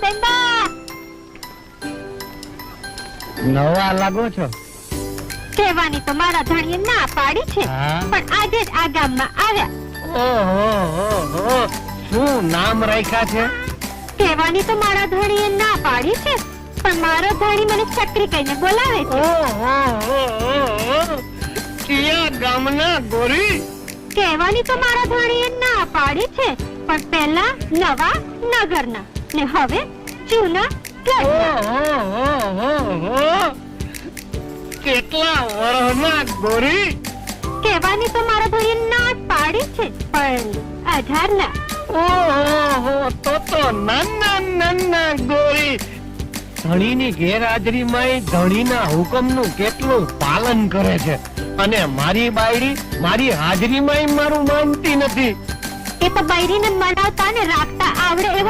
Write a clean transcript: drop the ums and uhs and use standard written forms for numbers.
બેનબા નવા લાગો છો. કહેવાની તો મારા ધણીએ ના પાડી છે, હા? પણ આજે જ આ ગામમાં આવ્યા. ઓહો, શું નામ રાખ્યા છે? કહેવાની તો મારા ધણીએ ના પાડી છે, પણ મારો ધણી મને ચકરી કહીને બોલાવે છે. ઓહો, કયા ગામના ગોરી? કહેવાની તો મારા ધણીએ ના પાડી છે, પણ પહેલા નવા નગરના ને હવે જૂના ગઢના. ઓહો, કેટલા વર્ષના ગોરી? કહેવાની તો મારા ધણીએ ના પાડી છે, પણ 18 ના. ઓહો, તો નાના ગોરી. ધણીની ગેરહાજરીમાં ધણીના હુકમનું કેટલું પાલન કરે છે, અને મારી બાયડી મારી હાજરીમાં મારું માનતી નથી. એ તો બૈરીને મનાવતા ને રાખતા આવડે એવો